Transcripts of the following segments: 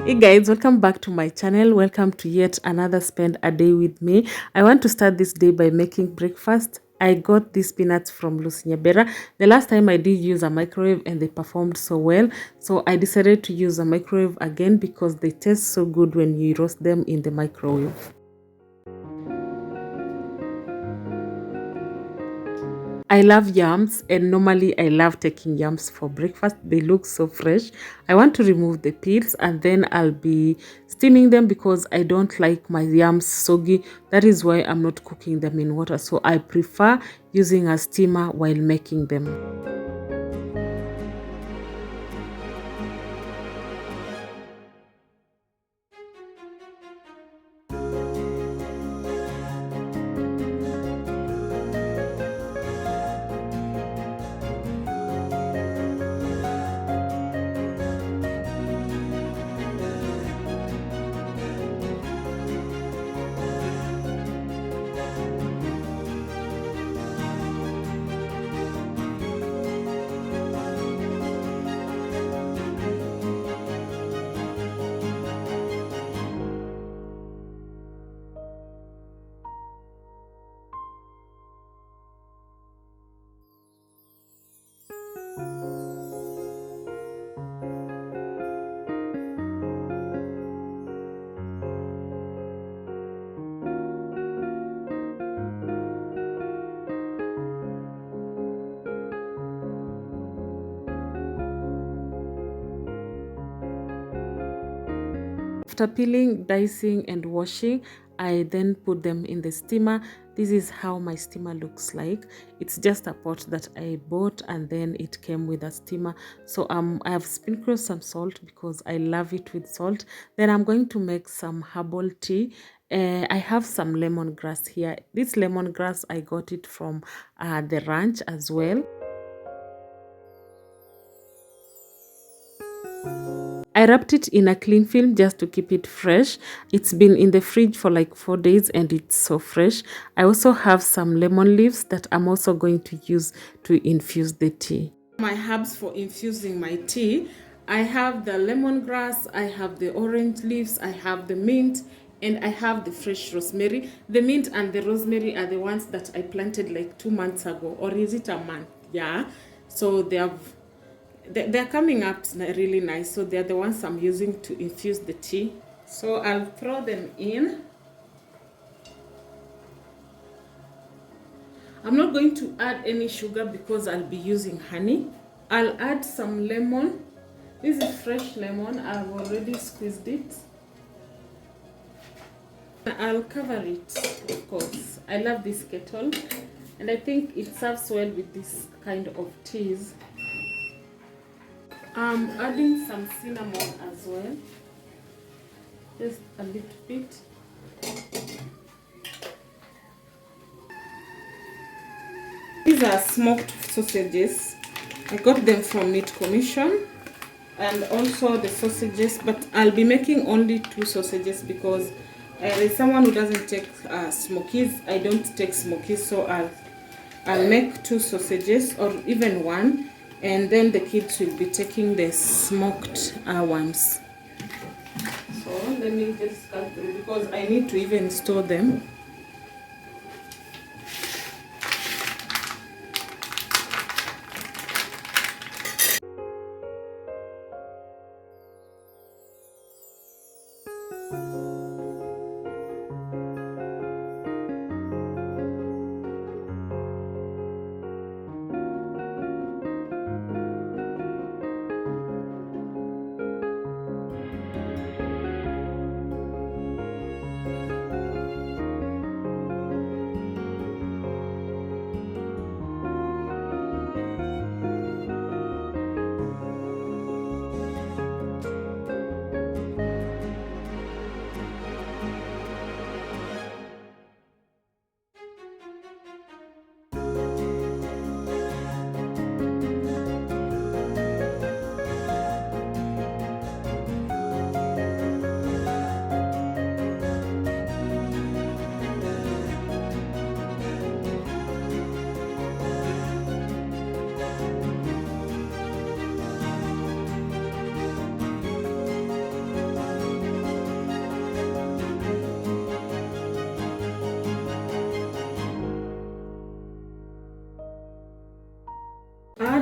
Hey guys, welcome back to my channel. Welcome to yet another spend a day with me. I want to start this day by making breakfast. I got these peanuts from Lucy Nyabera. The last time I did use a microwave and they performed so well, so I decided to use a microwave again because they taste so good when you roast them in the microwave. I love yams, and normally I love taking yams for breakfast. They look so fresh. I want to remove the peels and then I'll be steaming them because I don't like my yams soggy. That is why I'm not cooking them in water. So I prefer using a steamer while making them. After peeling, dicing and washing, I then put them in the steamer. This is how my steamer looks like. It's just a pot that I bought and then it came with a steamer. So I have sprinkled some salt because I love it with salt. Then I'm going to make some herbal tea. I have some lemongrass here. This lemongrass, I got it from the ranch as well. I wrapped it in a cling film just to keep it fresh. It's been in the fridge for like 4 days and it's so fresh. I also have some lemon leaves that I'm also going to use to infuse the tea. My herbs for infusing my tea, I have the lemongrass, I have the orange leaves, I have the mint, and I have the fresh rosemary. The mint and the rosemary are the ones that I planted like 2 months ago, or is it a month? Yeah. So they're coming up really nice. So they're the ones I'm using to infuse the tea. So I'll throw them in. I'm not going to add any sugar because I'll be using honey. I'll add some lemon. This is fresh lemon. I've already squeezed it. I'll cover it, of course. I love this kettle and I think it serves well with this kind of teas. I'm adding some cinnamon as well, just a little bit. These are smoked sausages. I got them from Meat Commission, and also the sausages, but I'll be making only 2 sausages because there's someone who doesn't take smokies. I don't take smokies, so I'll make 2 sausages or even 1, and then the kids will be taking the smoked ones. So let me just cut through because I need to even store them.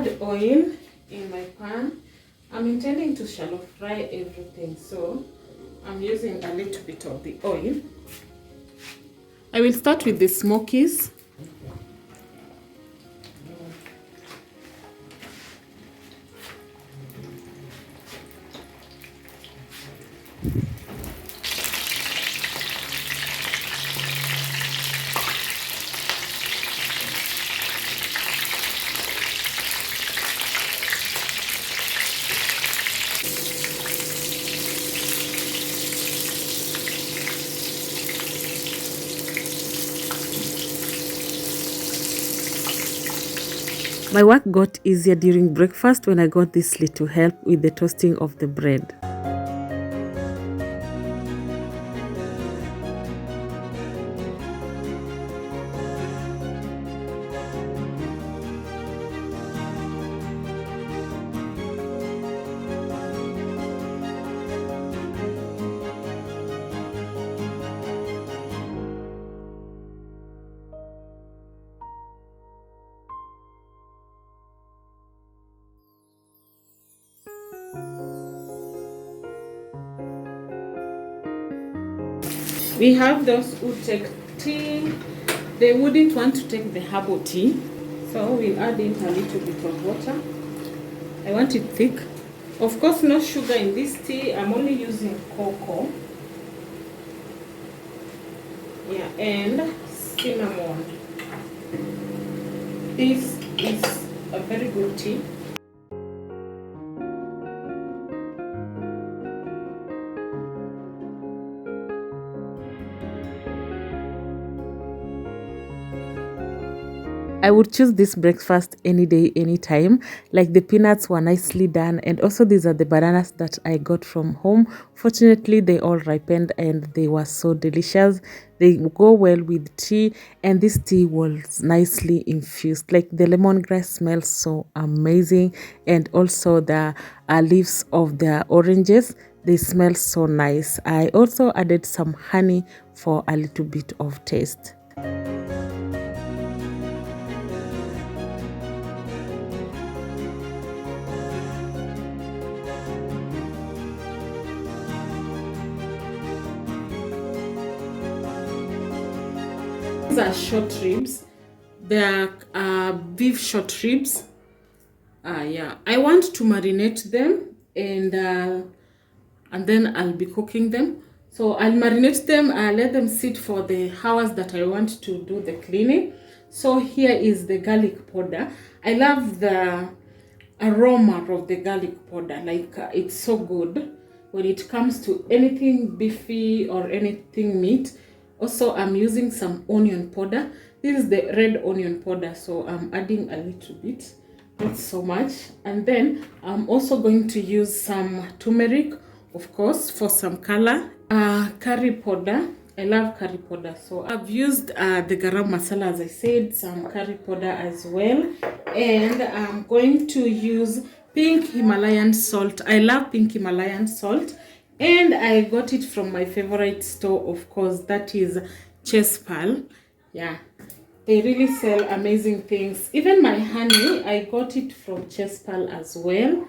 add oil in my pan. I'm intending to shallow fry everything, so I'm using a little bit of the oil. I will start with the smokies. My work got easier during breakfast when I got this little help with the toasting of the bread. We have those who take tea. They wouldn't want to take the herbal tea, so we'll add in a little bit of water. I want it thick. Of course, no sugar in this tea. I'm only using cocoa. Yeah, and cinnamon. This is a very good tea. I would choose this breakfast any day, anytime. Like the peanuts were nicely done, and also these are the bananas that I got from home. Fortunately, they all ripened and they were so delicious. They go well with tea, and this tea was nicely infused. Like the lemongrass smells so amazing, and also the leaves of the oranges, they smell so nice. I also added some honey for a little bit of taste. These are short ribs. They are beef short ribs. Yeah, I want to marinate them, and then I'll be cooking them. So I'll marinate them. I'll let them sit for the hours that I want to do the cleaning. So here is the garlic powder. I love the aroma of the garlic powder. Like it's so good when it comes to anything beefy or anything meat. Also, I'm using some onion powder. This is the red onion powder, so I'm adding a little bit, not so much. And then I'm also going to use some turmeric, of course, for some color. Curry powder. I love curry powder, so I've used the garam masala, as I said, some curry powder as well. And I'm going to use pink Himalayan salt. I love pink Himalayan salt. And I got it from my favorite store, of course, that is Chespal. Yeah, they really sell amazing things. Even my honey, I got it from Chespal as well.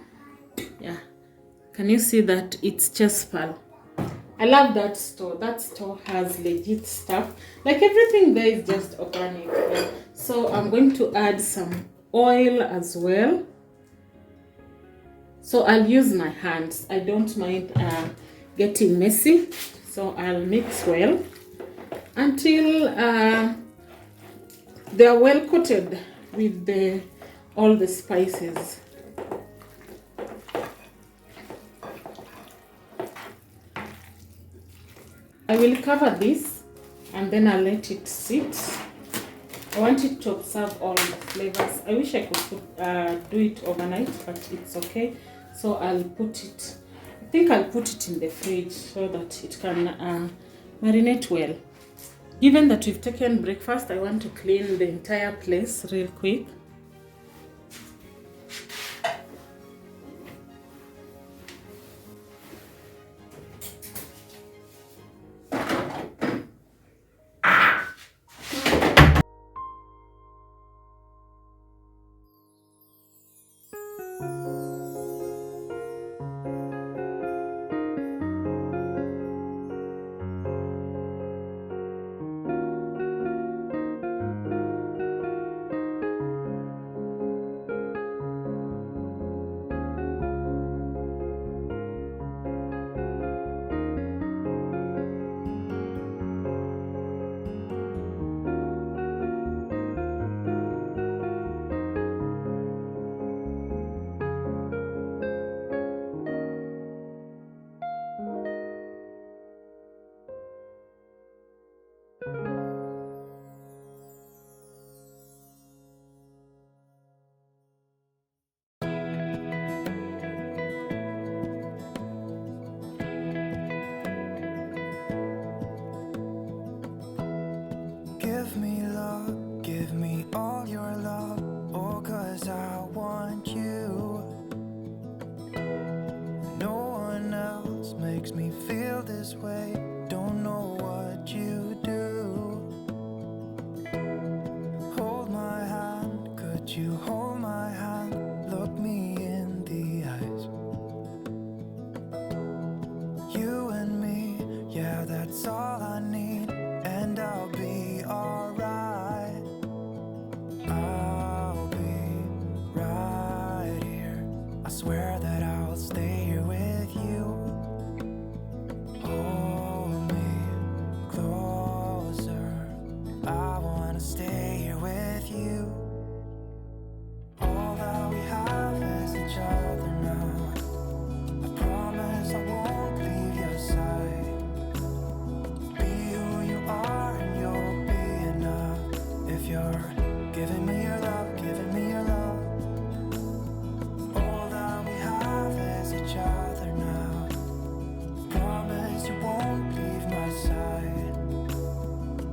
Yeah, can you see that? It's Chespal. I love that store. That store has legit stuff. Like everything there is just organic. Yeah. So I'm going to add some oil as well. So I'll use my hands. I don't mind getting messy. So I'll mix well until they are well coated with all the spices. I will cover this and then I'll let it sit. I want it to absorb all the flavors. I wish I could do it overnight, but it's okay. So I'll put it, I think I'll put it in the fridge so that it can marinate well. Given that we've taken breakfast, I want to clean the entire place real quick. you hold my hand, look me in the eyes. You and me, yeah, that's all I need, and I'll be alright. I'll be right here. I swear that I'll stay here with you. Hold me closer. I wanna stay here with you. All that we have is each other now. I promise I won't leave your side. Be who you are and you'll be enough. If you're giving me your love, giving me your love. All that we have is each other now. Promise you won't leave my side.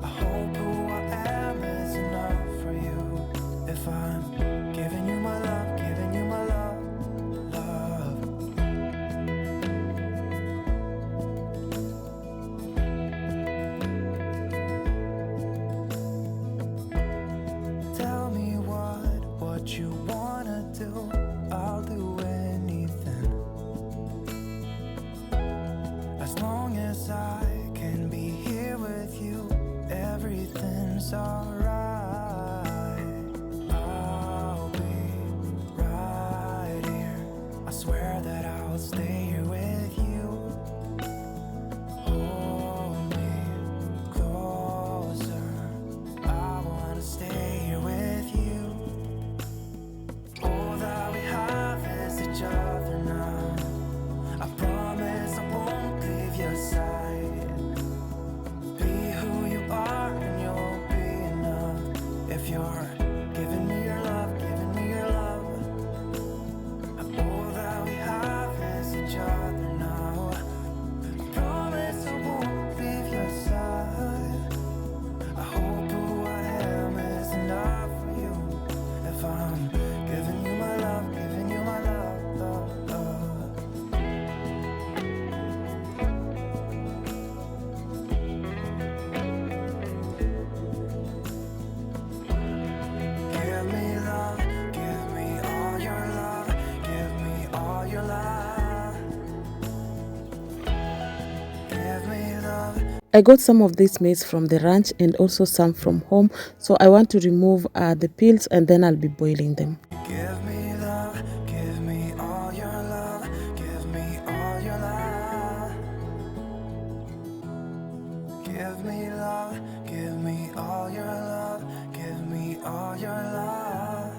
I hope who I am is enough for you. If I'm giving you my love, giving you my love, love. Tell me what you wanna do. I'll do anything. As long as I can be here with you, everything's alright. I'll be right here. I swear that I'll stay here with you. Hold me closer. I wanna stay here with you. All that we have is each other now. I promise I won't leave your side. Be who you are and you'll be enough. If you're giving me your love, giving me your love. All that we have is each other now. I promise I won't leave your side. I hope who I am is enough for you. If I'm giving you my love, giving you my love, love, love. Give me love, give me all your love, give me all your love. Give me love. I got some of this maize from the ranch and also some from home, so I want to remove the peels and then I'll be boiling them. Give me love, give me all your love, give me all your love. Give me love, give me all your love, give me all your love.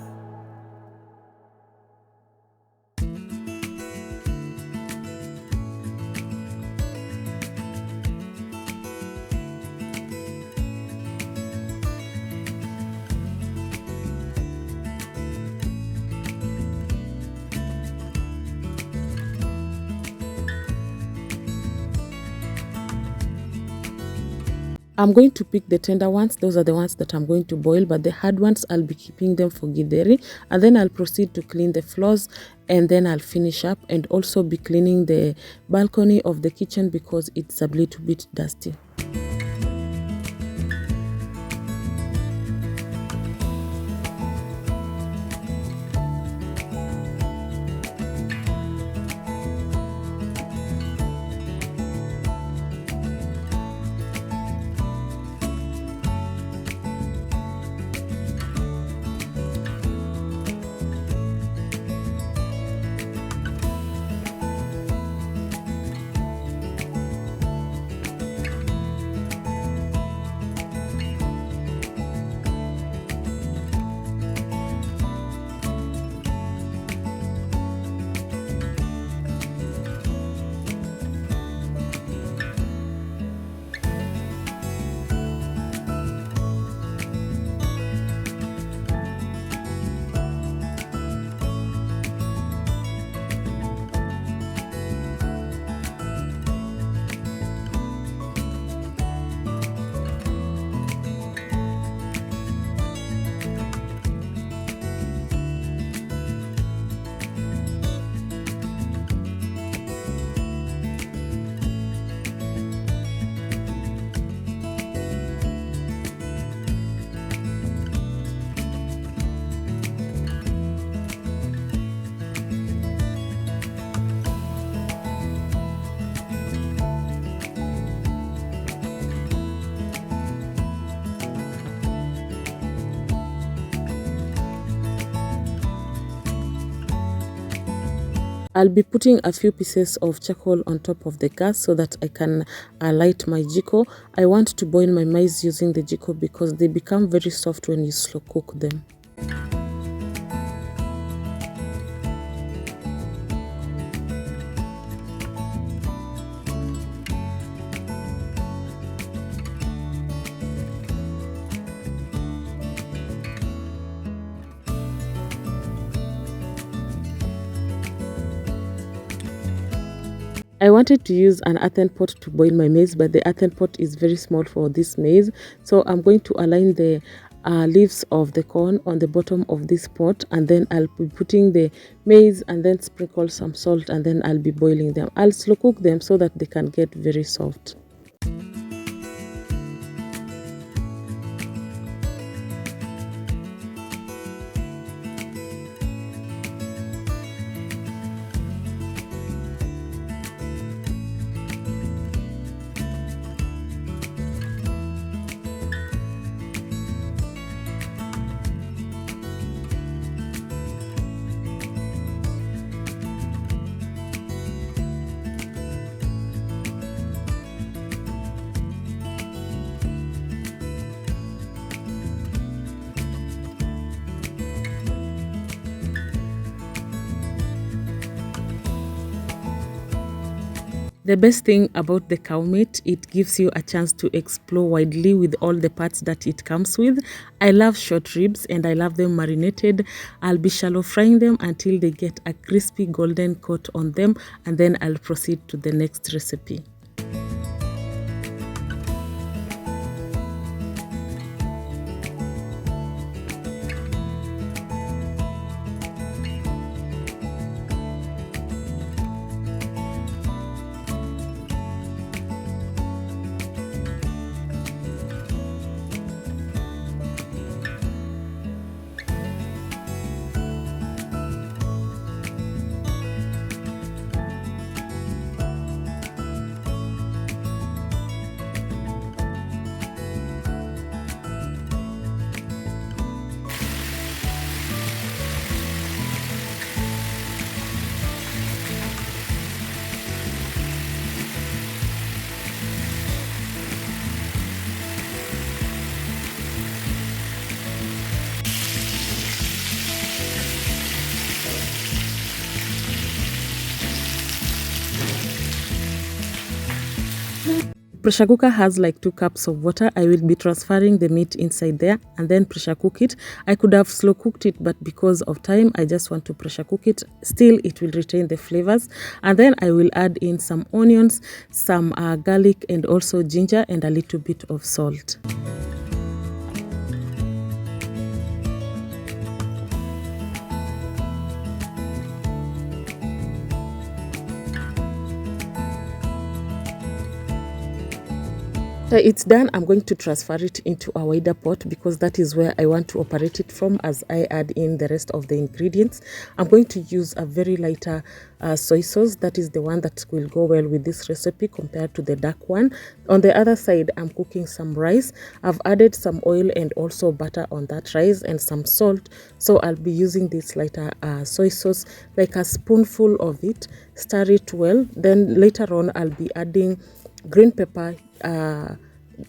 I'm going to pick the tender ones. Those are the ones that I'm going to boil, but the hard ones I'll be keeping them for githeri, and then I'll proceed to clean the floors, and then I'll finish up and also be cleaning the balcony of the kitchen because it's a little bit dusty. I'll be putting a few pieces of charcoal on top of the gas so that I can light my jiko. I want to boil my maize using the jiko because they become very soft when you slow cook them. I wanted to use an earthen pot to boil my maize, but the earthen pot is very small for this maize. So I'm going to align the leaves of the corn on the bottom of this pot, and then I'll be putting the maize and then sprinkle some salt, and then I'll be boiling them. I'll slow cook them so that they can get very soft. The best thing about the cow meat, it gives you a chance to explore widely with all the parts that it comes with. I love short ribs and I love them marinated. I'll be shallow frying them until they get a crispy golden coat on them, and then I'll proceed to the next recipe. Pressure cooker has like 2 cups of water. I will be transferring the meat inside there and then pressure cook it. I could have slow cooked it, but because of time, I just want to pressure cook it. Still, it will retain the flavors. And then I will add in some onions, some garlic, and also ginger, and a little bit of salt. After it's done, I'm going to transfer it into a wider pot because that is where I want to operate it from as I add in the rest of the ingredients. I'm going to use a very lighter soy sauce. That is the one that will go well with this recipe compared to the dark one. On the other side, I'm cooking some rice. I've added some oil and also butter on that rice and some salt. So I'll be using this lighter soy sauce, like a spoonful of it. Stir it well. Then later on, I'll be adding green pepper,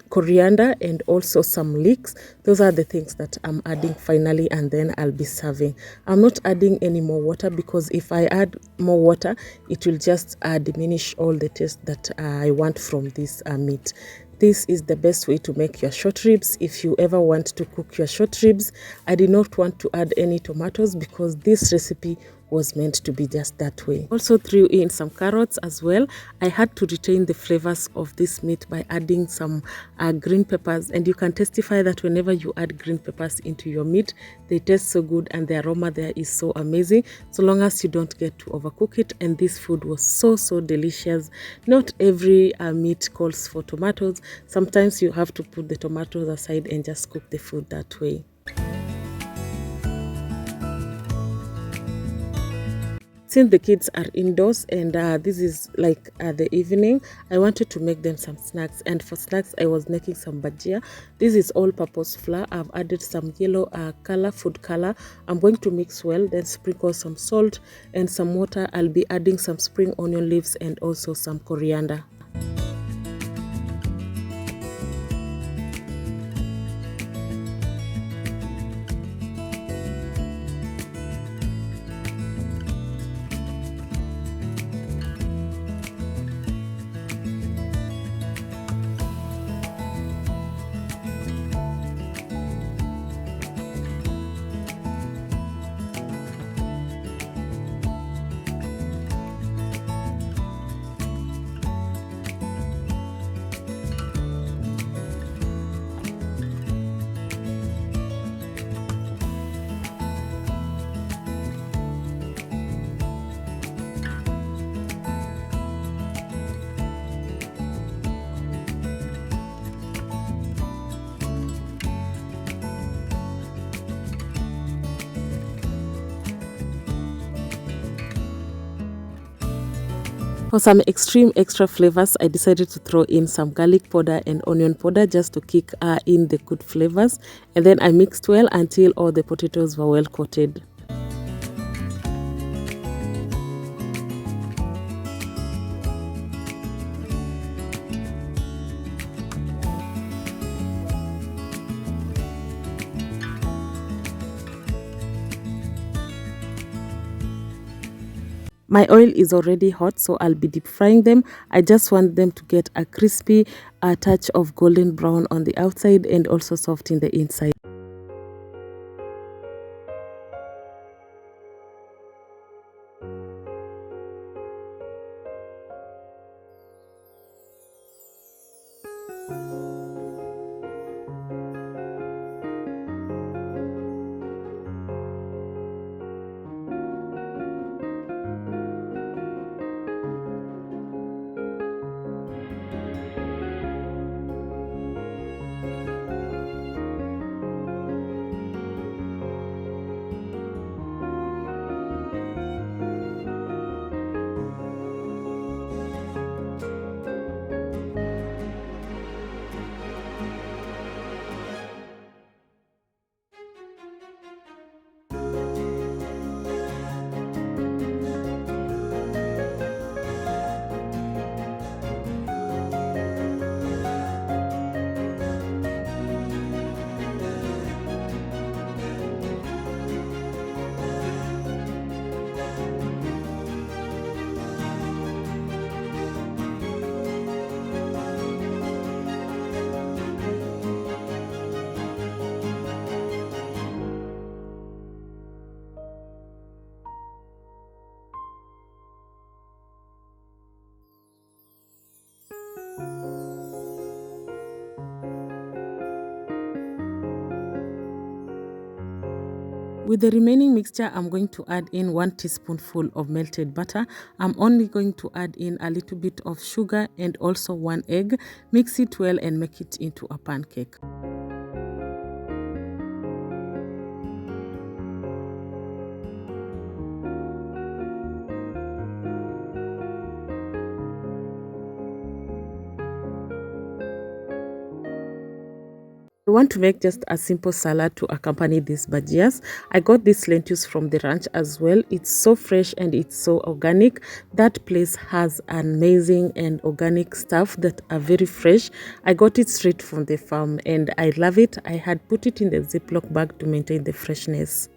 coriander, and also some leeks. Those are the things that I'm adding finally, and then I'll be serving. I'm not adding any more water because if I add more water, it will just diminish all the taste that I want from this meat. This is the best way to make your short ribs. If you ever want to cook your short ribs, I did not want to add any tomatoes because this recipe was meant to be just that way. Also threw in some carrots as well. I had to retain the flavors of this meat by adding some green peppers, and you can testify that whenever you add green peppers into your meat, they taste so good and the aroma there is so amazing, so long as you don't get to overcook it. And this food was so delicious. Not every meat calls for tomatoes. Sometimes you have to put the tomatoes aside and just cook the food that way. Since the kids are indoors and this is like the evening, I wanted to make them some snacks. And for snacks, I was making some bajia. This is all-purpose flour. I've added some yellow color, food color. I'm going to mix well, then sprinkle some salt and some water. I'll be adding some spring onion leaves and also some coriander. For some extreme extra flavors, I decided to throw in some garlic powder and onion powder just to kick in the good flavors. And then I mixed well until all the potatoes were well coated. My oil is already hot, so I'll be deep frying them. I just want them to get a crispy touch of golden brown on the outside and also soft in the inside. With the remaining mixture, I'm going to add in 1 teaspoonful of melted butter. I'm only going to add in a little bit of sugar and also 1 egg. Mix it well and make it into a pancake. I want to make just a simple salad to accompany these bajias. I got these lentils from the ranch as well. It's so fresh and it's so organic. That place has amazing and organic stuff that are very fresh. I got it straight from the farm and I love it. I had put it in the Ziploc bag to maintain the freshness.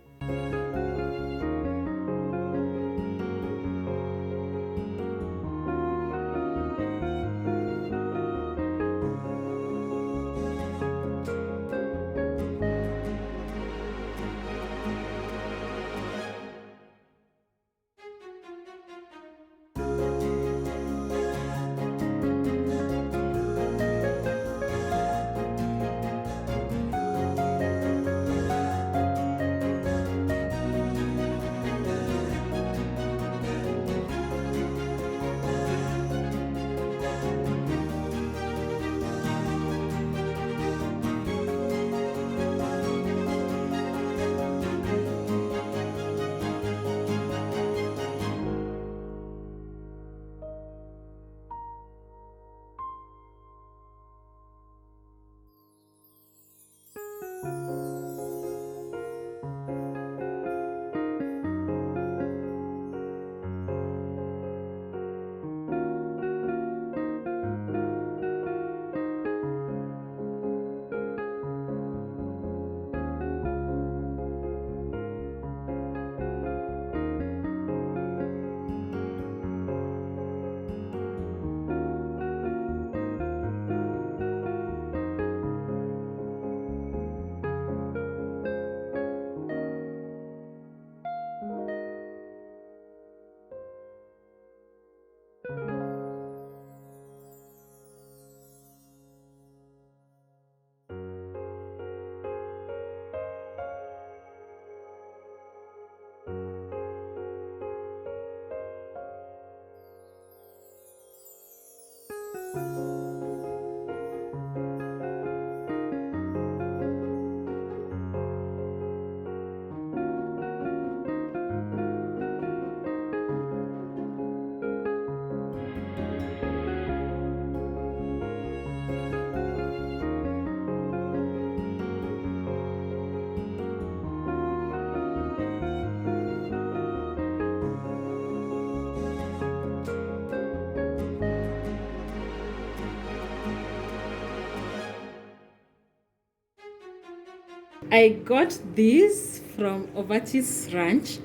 I got this from Ovachi's Ranch,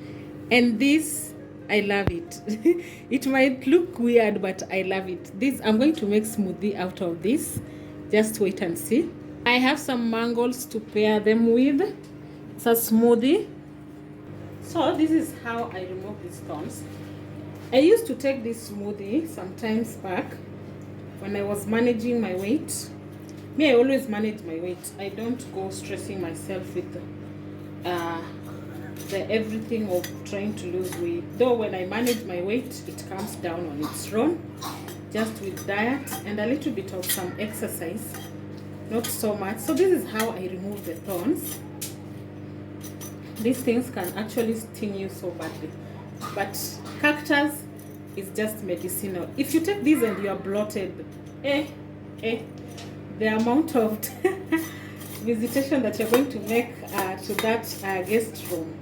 and this, I love it. It might look weird, but I love it. This, I'm going to make smoothie out of this. Just wait and see. I have some mangoes to pair them with. It's a smoothie. So this is how I remove these thorns. I used to take this smoothie sometimes back when I was managing my weight. Me, I always manage my weight. I don't go stressing myself with the everything of trying to lose weight. Though when I manage my weight, it comes down on its own, just with diet and a little bit of some exercise, not so much. So this is how I remove the thorns. These things can actually sting you so badly, but cactus is just medicinal. If you take these and you are bloated, the amount of visitation that you're going to make to that guest room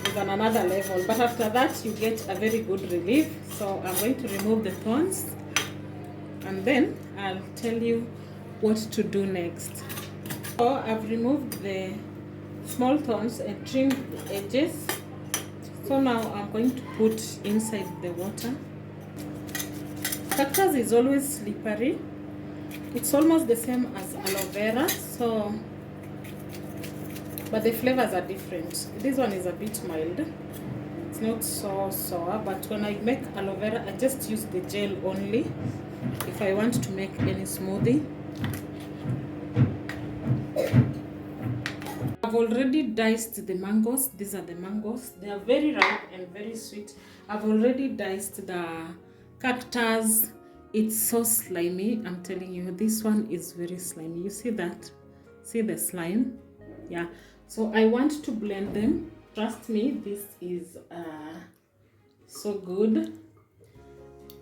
is on another level. But after that, you get a very good relief. So I'm going to remove the thorns, and then I'll tell you what to do next. So I've removed the small thorns and trimmed the edges. So now I'm going to put inside the water. Cactus is always slippery. It's almost the same as aloe vera, so, but the flavors are different. This one is a bit mild. It's not so sour, but when I make aloe vera, I just use the gel only if I want to make any smoothie. I've already diced the mangoes. These are the mangoes. They are very ripe and very sweet. I've already diced the cactus. It's so slimy. I'm telling you, this one is very slimy. You see that? See the slime? Yeah. So I want to blend them. Trust me, this is so good.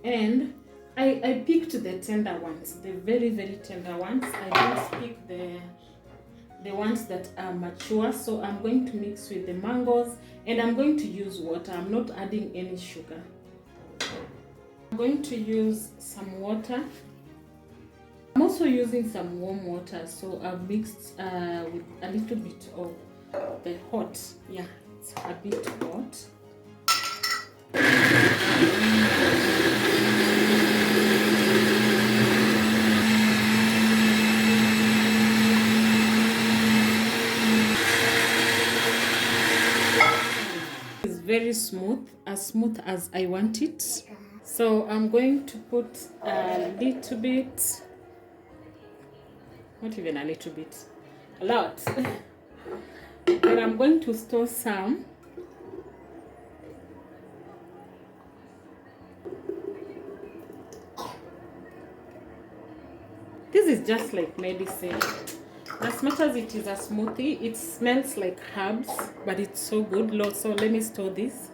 And I picked the tender ones, the very, very tender ones. I didn't pick the ones that are mature. So I'm going to mix with the mangoes, and I'm going to use water. I'm not adding any sugar. I'm going to use some water. I'm also using some warm water, so I've mixed with a little bit of the hot. Yeah, it's a bit hot. It's very smooth as I want it. So I'm going to put a little bit, not even a little bit, a lot. And I'm going to store some. This is just like medicine. As much as it is a smoothie, it smells like herbs, but it's so good. So let me store this.